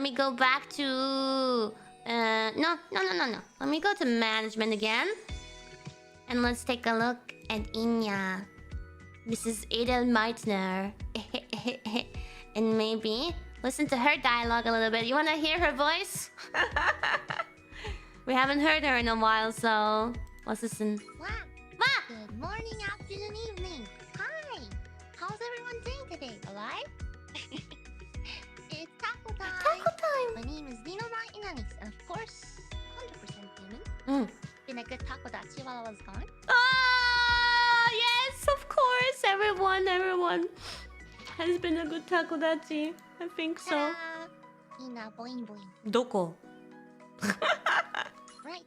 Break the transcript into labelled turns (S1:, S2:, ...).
S1: let me go back to no. Let me go to management again. And let's take a look at Inya. This is Edelmeitner. And maybe listen to her dialogue a little bit. You wanna hear her voice? We haven't heard her in a while, so let's listen.
S2: Wow. Good morning, afternoon, evening. Hi. How's everyone doing today? Alive? It's taco time.
S1: Taco time.
S2: My name is Ninomae Ina'nis, and of course, 100% human. Been a good takodachi while I was gone.
S1: Ah, yes, of course. Everyone has been a good takodachi. I think so.
S2: Ina boing boing.
S1: どこ?
S2: Right.